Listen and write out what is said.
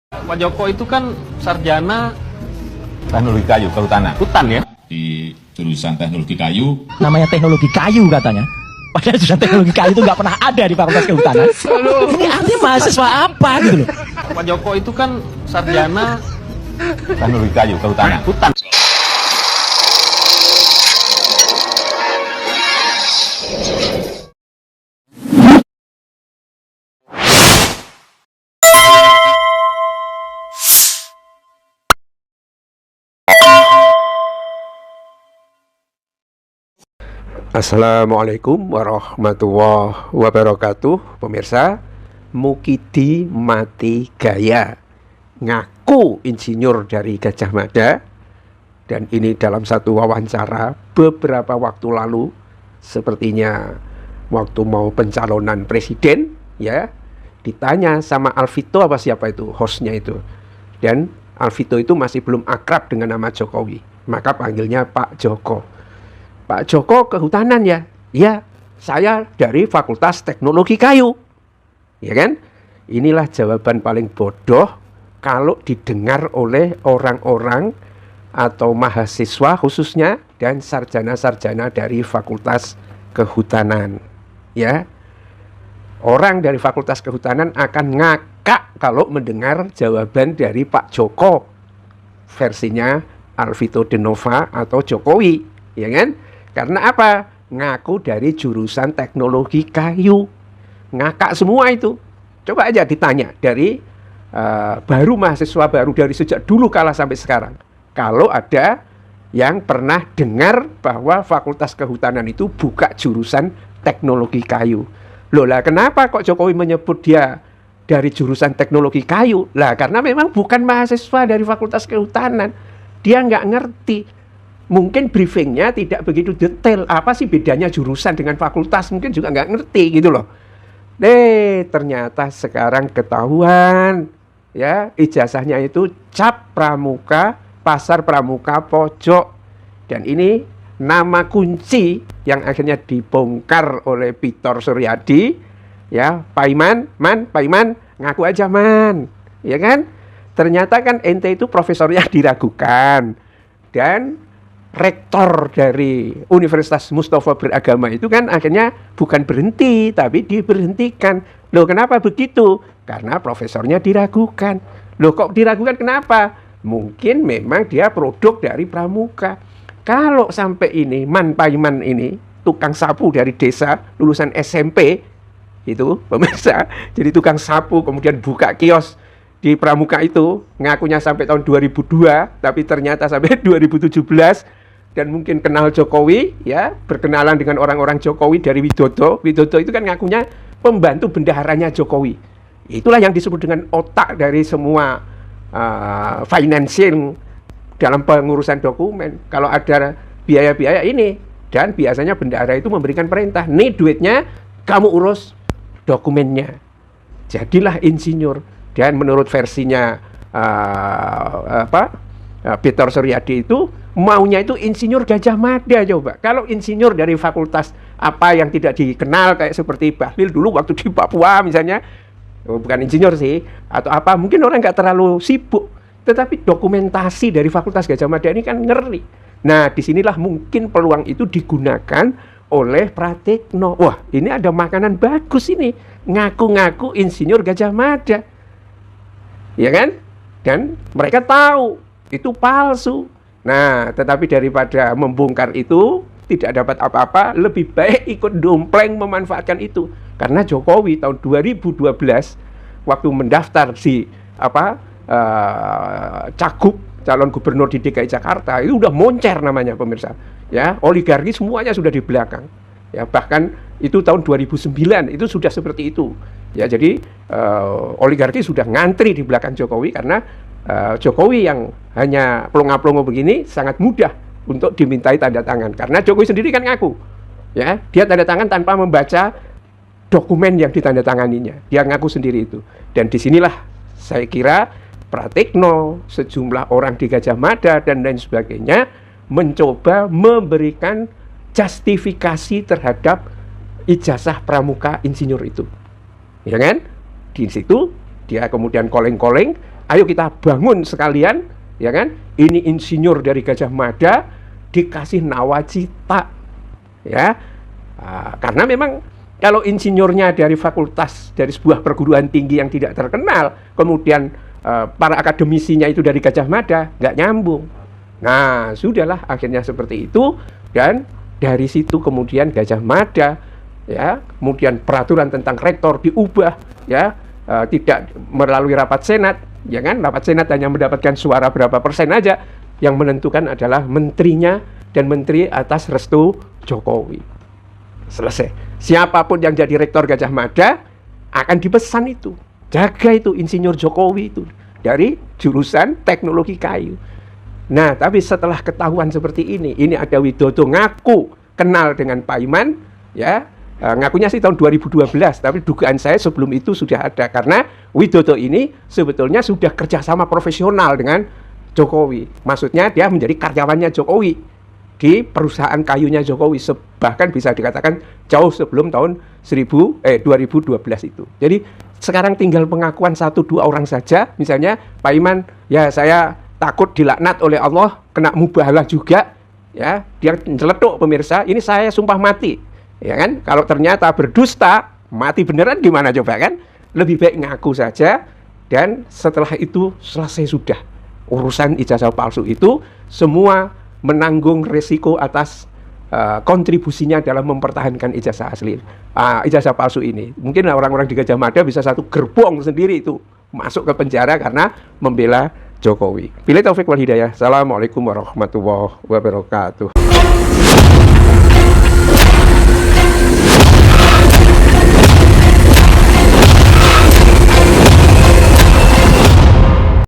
Pak Joko itu kan sarjana Teknologi kayu kehutanan hutan ya. Di jurusan teknologi kayu. Namanya teknologi kayu katanya. Padahal jurusan teknologi kayu itu nggak pernah ada di Fakultas Kehutanan. Ini artinya mahasiswa apa gitu loh. Pak Joko itu kan sarjana Teknologi kayu kehutanan hutan. Assalamualaikum warahmatullahi wabarakatuh. Pemirsa, Mukidi mati gaya, ngaku insinyur dari Gajah Mada. Dan ini dalam satu wawancara beberapa waktu lalu, sepertinya waktu mau pencalonan presiden, ya, ditanya sama Alvito apa siapa itu hostnya itu. Dan Alvito itu masih belum akrab dengan nama Jokowi, maka panggilnya Pak Joko. Pak Joko kehutanan ya? Ya, saya dari Fakultas Teknologi Kayu. Ya kan? Inilah jawaban paling bodoh kalau didengar oleh orang-orang atau mahasiswa khususnya dan sarjana-sarjana dari Fakultas Kehutanan. Ya. Orang dari Fakultas Kehutanan akan ngakak kalau mendengar jawaban dari Pak Joko. Versinya Alvito Denova atau Jokowi, ya kan? Karena apa? Ngaku dari jurusan teknologi kayu. Ngakak semua itu. Coba aja ditanya dari baru mahasiswa baru dari sejak dulu kala sampai sekarang. Kalau ada yang pernah dengar bahwa Fakultas Kehutanan itu buka jurusan teknologi kayu. Loh lah, kenapa kok Jokowi menyebut dia dari jurusan teknologi kayu? Lah karena memang bukan mahasiswa dari Fakultas Kehutanan. Dia nggak ngerti. Mungkin briefingnya tidak begitu detail. Apa sih bedanya jurusan dengan fakultas? Mungkin juga nggak ngerti gitu loh. Ternyata sekarang ketahuan. Ya, ijazahnya itu Cap Pramuka, Pasar Pramuka Pojok. Dan ini nama kunci yang akhirnya dibongkar oleh Pitor Suryadi. Ya, Pak Iman, ngaku aja man. Ya kan? Ternyata kan ente itu profesornya diragukan. Dan rektor dari Universitas Mustafa Beragama itu kan akhirnya bukan berhenti tapi diberhentikan. Loh kenapa begitu? Karena profesornya diragukan. Loh kok diragukan kenapa? Mungkin memang dia produk dari pramuka. Kalau sampai ini Paiman ini tukang sapu dari desa lulusan SMP itu pemirsa, jadi tukang sapu kemudian buka kios di pramuka itu, ngakunya sampai tahun 2002 tapi ternyata sampai 2017. Dan mungkin kenal Jokowi, ya, berkenalan dengan orang-orang Jokowi dari Widodo. Widodo itu kan ngakunya pembantu bendaharanya Jokowi. Itulah yang disebut dengan otak dari semua financing dalam pengurusan dokumen. Kalau ada biaya-biaya ini, dan biasanya bendahara itu memberikan perintah, nih duitnya, kamu urus dokumennya. Jadilah insinyur. Dan menurut versinya Pitor Suryadi itu maunya itu insinyur Gajah Mada. Coba kalau insinyur dari fakultas apa yang tidak dikenal kayak seperti Bahlil dulu waktu di Papua misalnya, bukan insinyur sih, atau apa, mungkin orang nggak terlalu sibuk, tetapi dokumentasi dari Fakultas Gajah Mada ini kan ngeri. Nah disinilah mungkin peluang itu digunakan oleh Pratikno. Wah, ini ada makanan bagus ini, ngaku-ngaku insinyur Gajah Mada, ya kan? Dan mereka tahu itu palsu. Nah, tetapi daripada membongkar itu tidak dapat apa-apa, lebih baik ikut dompleng memanfaatkan itu. Karena Jokowi tahun 2012 waktu mendaftar si cagup calon gubernur di DKI Jakarta itu udah moncer namanya pemirsa. Ya, oligarki semuanya sudah di belakang. Ya, bahkan itu tahun 2009 itu sudah seperti itu. Ya, jadi oligarki sudah ngantri di belakang Jokowi karena Jokowi yang hanya pelongo-pelongo begini sangat mudah untuk dimintai tanda tangan. Karena Jokowi sendiri kan ngaku, ya, dia tanda tangan tanpa membaca dokumen yang ditandatanganinya. Dia ngaku sendiri itu. Dan disinilah saya kira Pratikno, sejumlah orang di Gajah Mada dan lain sebagainya mencoba memberikan justifikasi terhadap ijazah pramuka insinyur itu. Ya kan? Di situ dia kemudian koleng-koleng ayo kita bangun sekalian, ya kan? Ini insinyur dari Gajah Mada dikasih nawacita, ya. Karena memang kalau insinyurnya dari fakultas dari sebuah perguruan tinggi yang tidak terkenal, kemudian para akademisinya itu dari Gajah Mada, nggak nyambung. Nah, sudahlah akhirnya seperti itu, dan dari situ kemudian Gajah Mada, ya, kemudian peraturan tentang rektor diubah, ya, tidak melalui rapat senat, ya kan? Rapat senat hanya mendapatkan suara berapa persen aja, yang menentukan adalah menterinya dan menteri atas restu Jokowi. Selesai. Siapapun yang jadi rektor Gajah Mada akan dipesan itu, jaga itu insinyur Jokowi itu dari jurusan teknologi kayu. Nah, tapi setelah ketahuan seperti ini ada Widodo ngaku kenal dengan Pak Iman, ya. Ngakunya sih tahun 2012, tapi dugaan saya sebelum itu sudah ada, karena Widodo ini sebetulnya sudah kerjasama profesional dengan Jokowi. Maksudnya dia menjadi karyawannya Jokowi di perusahaan kayunya Jokowi, bahkan bisa dikatakan jauh sebelum tahun 2012 itu. Jadi sekarang tinggal pengakuan 1-2 orang saja, misalnya Pak Iman, ya saya takut dilaknat oleh Allah, kena mubahalah juga, ya, dia nyeletuk pemirsa, ini saya sumpah mati. Ya kan, kalau ternyata berdusta, mati beneran gimana coba kan? Lebih baik ngaku saja, dan setelah itu selesai sudah. Urusan ijazah palsu itu semua menanggung resiko atas kontribusinya dalam mempertahankan ijazah asli, ijazah palsu ini. Mungkin orang-orang di Gajah Mada bisa satu gerbong sendiri itu masuk ke penjara karena membela Jokowi. Billahi taufik wal hidayah. Assalamualaikum warahmatullahi wabarakatuh.